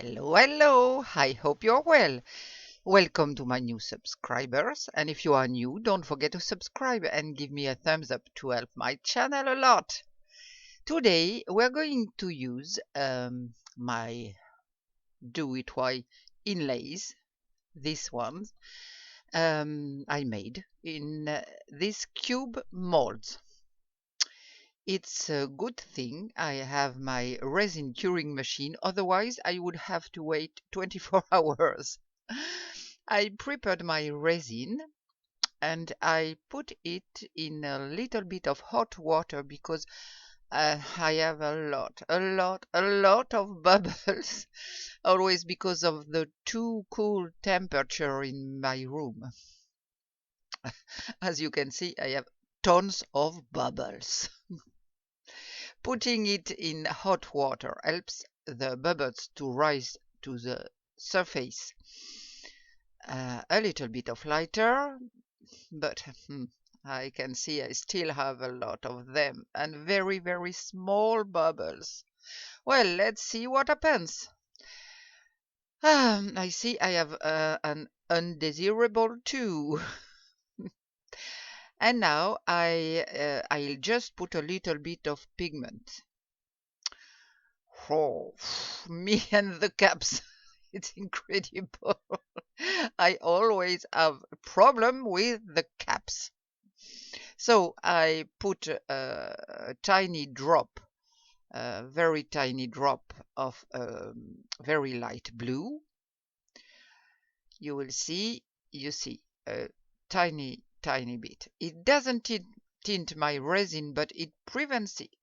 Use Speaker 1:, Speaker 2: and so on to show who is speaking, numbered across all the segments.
Speaker 1: Hello, hello. I hope you're well. Welcome to my new subscribers. And if you are new, don't forget to subscribe and give me a thumbs up to help my channel a lot. Today, we're going to use my do-it-why inlays, this one, I made in this cube molds. It's a good thing I have my resin curing machine, otherwise I would have to wait 24 hours. I prepared my resin and I put it in a little bit of hot water because I have a lot of bubbles, always because of the too cool temperature in my room. As you can see, I have tons of bubbles. Putting it in hot water helps the bubbles to rise to the surface. A little bit of lighter, but I can see I still have a lot of them and very small bubbles. Well, let's see what happens. I see I have an undesirable too. And now I'll just put a little bit of pigment. Oh, me and the caps. It's incredible. I always have a problem with the caps. So I put a tiny drop, a very tiny drop of very light blue. You see a tiny bit. It doesn't tint my resin, but it prevents it,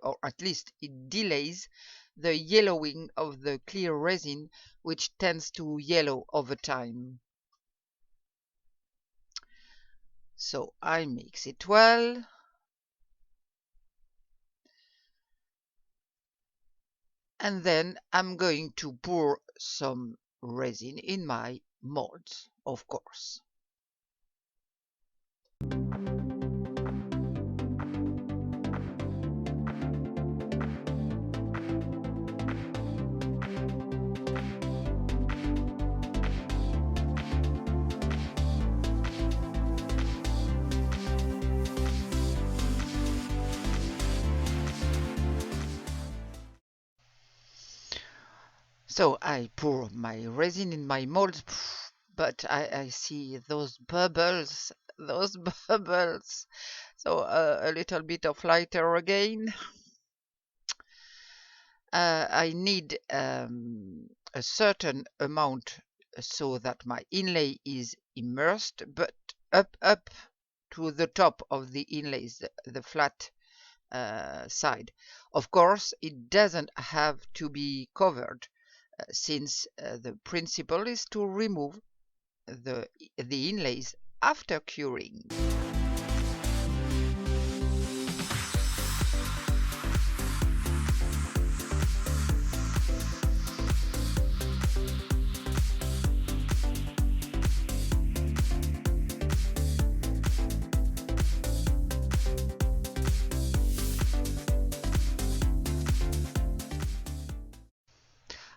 Speaker 1: or at least it delays the yellowing of the clear resin, which tends to yellow over time. So I mix it well. And then I'm going to pour some resin in my molds, of course. So I pour my resin in my molds, but I see those bubbles. So a little bit of lighter again. I need a certain amount so that my inlay is immersed, but up to the top of the inlays, the flat side. Of course, it doesn't have to be covered, since the principle is to remove the inlays after curing.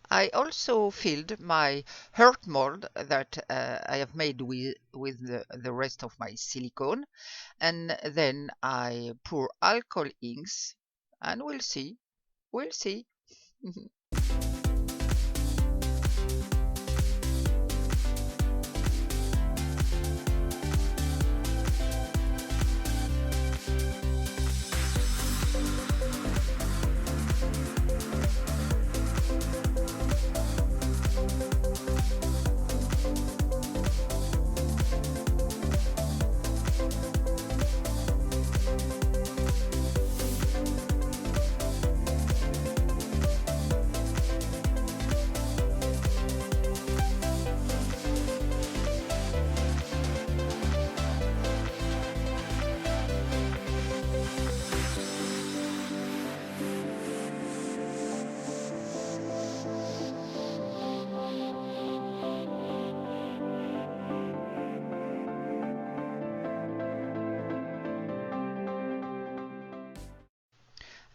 Speaker 1: I also filled my heart mold that I have made with the rest of my silicone, and then I pour alcohol inks, and we'll see.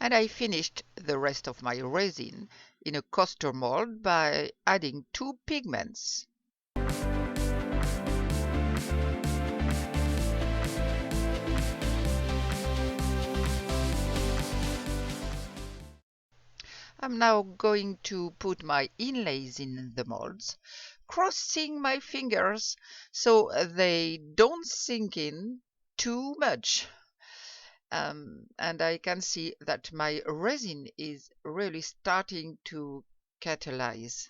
Speaker 1: And I finished the rest of my resin in a coaster mold by adding 2 pigments. I'm now going to put my inlays in the molds, crossing my fingers so they don't sink in too much. And I can see that my resin is really starting to catalyze.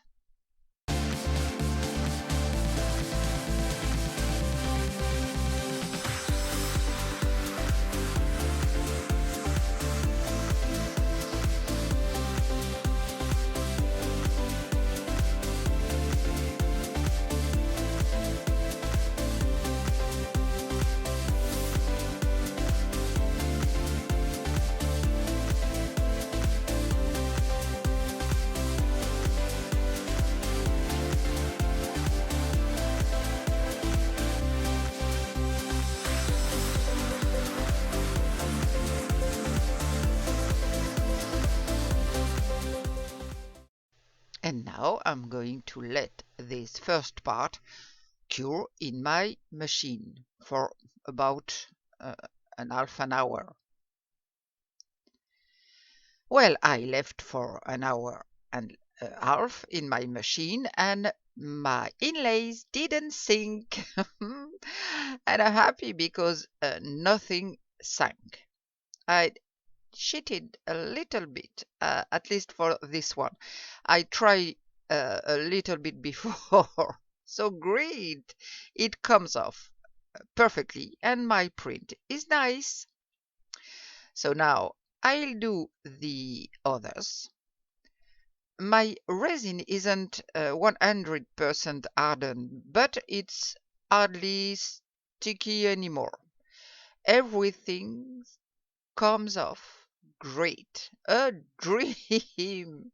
Speaker 1: And now I'm going to let this first part cure in my machine for about an half an hour. Well, I left for an hour and a half in my machine and my inlays didn't sink. And I'm happy because nothing sank. I cheated a little bit, at least for this one. I tried a little bit before. So great! It comes off perfectly and my print is nice. So now I'll do the others. My resin isn't 100% hardened, but it's hardly sticky anymore. Everything comes off great. A dream.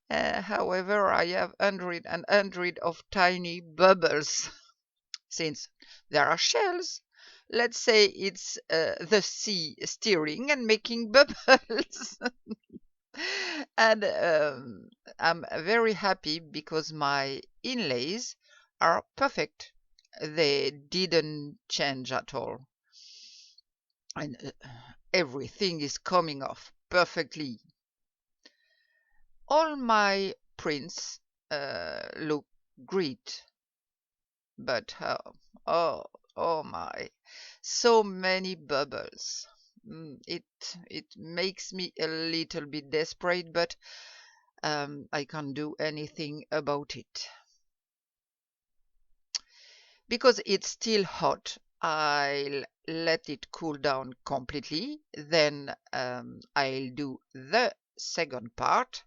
Speaker 1: However, I have hundred and hundred of tiny bubbles. Since there are shells, let's say it's the sea stirring and making bubbles. And I'm very happy because my inlays are perfect. They didn't change at all. And everything is coming off perfectly. All my prints look great, but oh my, so many bubbles. It makes me a little bit desperate, but I can't do anything about it. Because it's still hot, I'll let it cool down completely. Then I'll do the second part.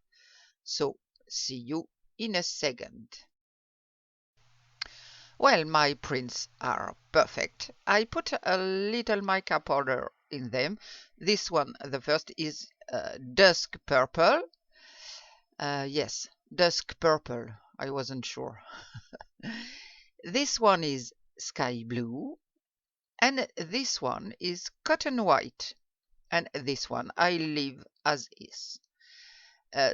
Speaker 1: So see you in a second. Well, my prints are perfect. I put a little mica powder in them. This one, the first, is Dusk purple. Yes, Dusk purple. I wasn't sure. This one is sky blue. And this one is cotton white. And this one I leave as is.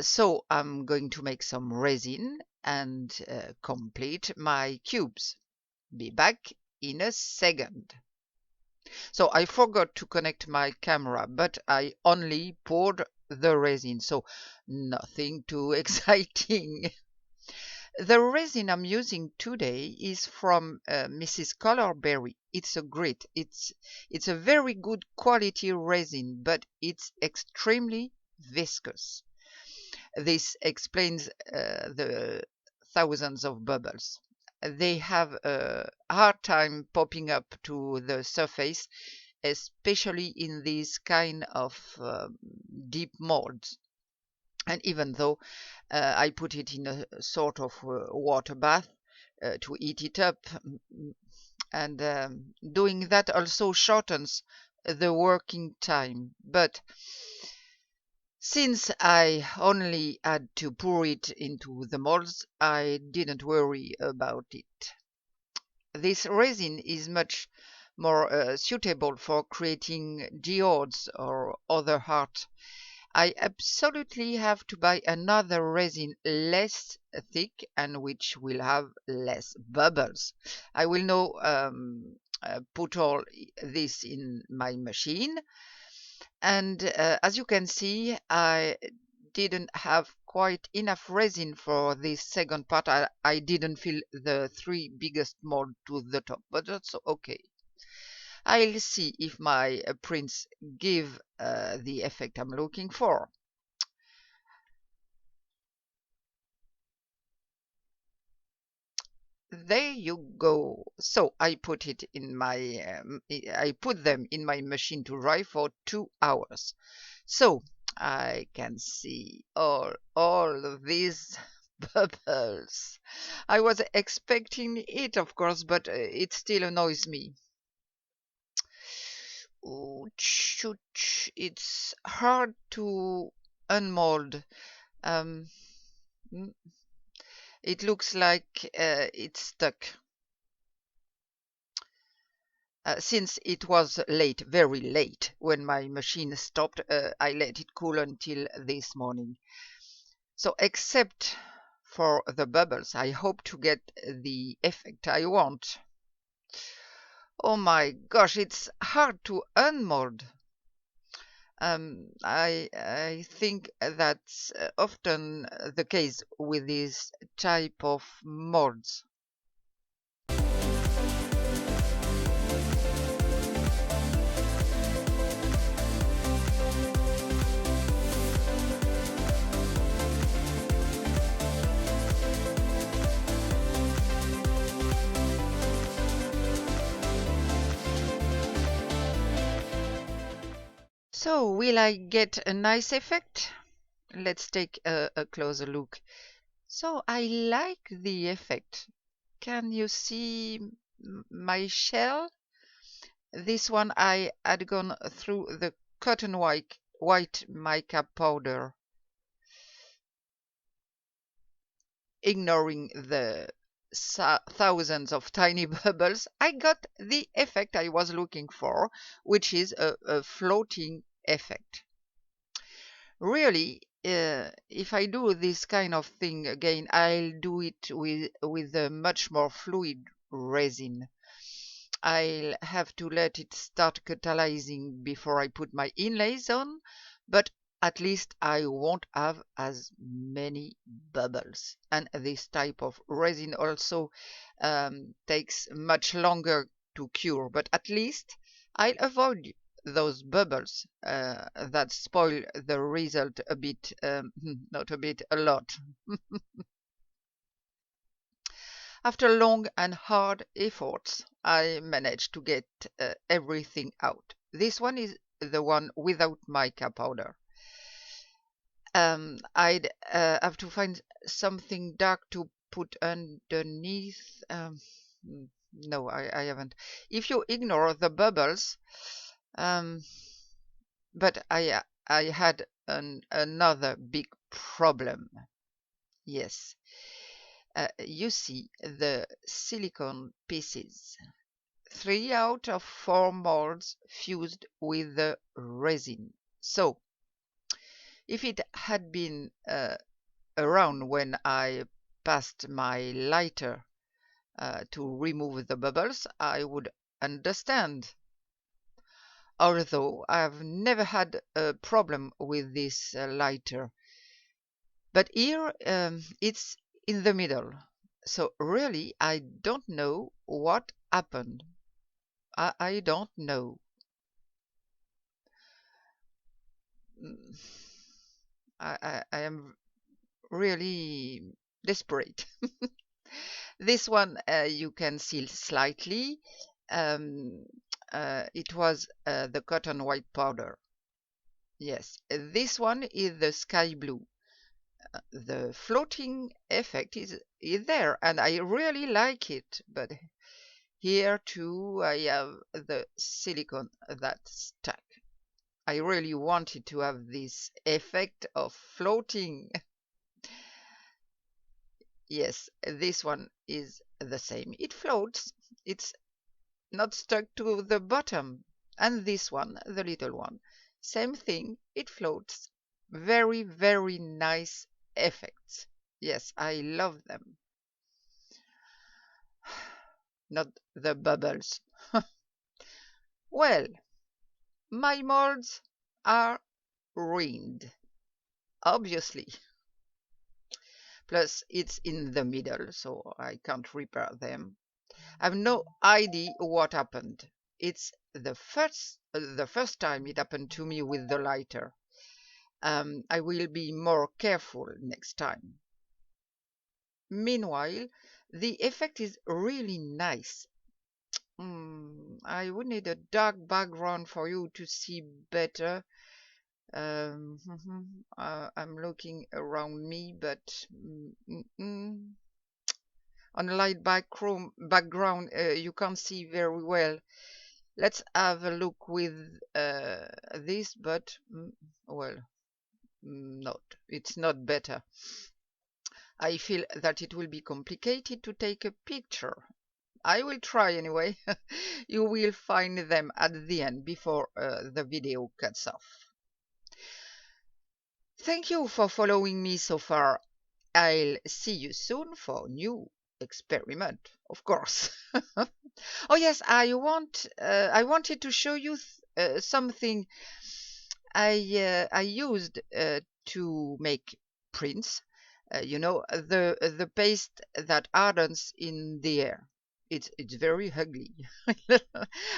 Speaker 1: So I'm going to make some resin and complete my cubes. Be back in a second. So I forgot to connect my camera, but I only poured the resin, so nothing too exciting. The resin I'm using today is from Mrs. Colorberry. It's a very good quality resin, but it's extremely viscous. This explains the thousands of bubbles. They have a hard time popping up to the surface, especially in these kind of deep molds. And even though I put it in a sort of water bath to heat it up, and doing that also shortens the working time. But since I only had to pour it into the molds, I didn't worry about it. This resin is much more suitable for creating geodes or other art, I absolutely have to buy another resin less thick and which will have less bubbles. I will now put all this in my machine, and as you can see, I didn't have quite enough resin for this second part. I didn't fill the 3 biggest mold to the top, but that's okay. I'll see if my prints give the effect I'm looking for. There you go. So I put it in my I put them in my machine to dry for 2 hours. So I can see all of these bubbles. I was expecting it, of course, but it still annoys me. Oh, it's hard to unmold. Um, mm, it looks like it's stuck. Since it was late, very late, when my machine stopped, I let it cool until this morning. So except for the bubbles, I hope to get the effect I want. Oh my gosh, it's hard to unmold. I think that's often the case with this type of molds. So, will I get a nice effect? Let's take a closer look. So, I like the effect. Can you see my shell? This one I had gone through the cotton white mica powder, ignoring the thousands of tiny bubbles. I got the effect I was looking for, which is a floating effect. Really, if I do this kind of thing again, I'll do it with a much more fluid resin. I'll have to let it start catalyzing before I put my inlays on, but at least I won't have as many bubbles. And this type of resin also takes much longer to cure, but at least I'll avoid those bubbles that spoil the result a bit, not a bit, a lot. After long and hard efforts, I managed to get everything out. This one is the one without mica powder. I'd have to find something dark to put underneath. No, I haven't. If you ignore the bubbles, but I had another big problem. Yes. You see the silicone pieces. 3 out of 4 molds fused with the resin. So, if it had been around when I passed my lighter to remove the bubbles, I would understand. Although I've never had a problem with this lighter. But here it's in the middle. So really, I don't know what happened. I don't know. I am really desperate. This one you can see slightly. It was the cotton white powder. Yes, this one is the sky blue. The floating effect is there, and I really like it. But here too, I have the silicone that's stuck. I really wanted to have this effect of floating. Yes, this one is the same. It floats. It's not stuck to the bottom. And this one, the little one, same thing, it floats. Very, very nice effects. Yes, I love them. Not the bubbles. Well, my molds are ruined, obviously. Plus, it's in the middle, so I can't repair them. I have no idea what happened. It's the first time it happened to me with the lighter. I will be more careful next time. Meanwhile, the effect is really nice. I would need a dark background for you to see better. I'm looking around me, but on a light background, you can't see very well. Let's have a look with this, but well, not. It's not better. I feel that it will be complicated to take a picture. I will try anyway. You will find them at the end before the video cuts off. Thank you for following me so far. I'll see you soon for new experiment, of course. Oh yes, I wanted to show you something I used to make prints. The paste that hardens in the air. It's very ugly.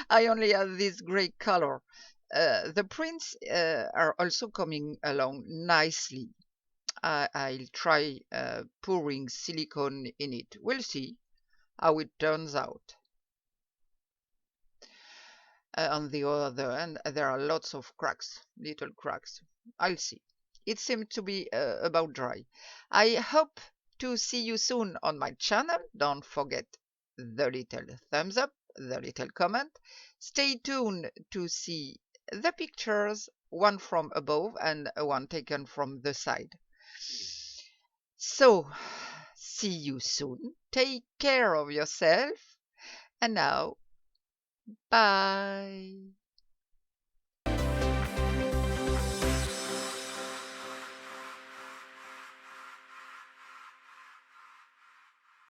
Speaker 1: I only have this gray color. The prints are also coming along nicely. I'll try pouring silicone in it. We'll see how it turns out. On the other hand, there are lots of cracks, little cracks. I'll see. It seems to be about dry. I hope to see you soon on my channel. Don't forget the little thumbs up, the little comment. Stay tuned to see the pictures, one from above and one taken from the side. So, see you soon. Take care of yourself. And now, bye.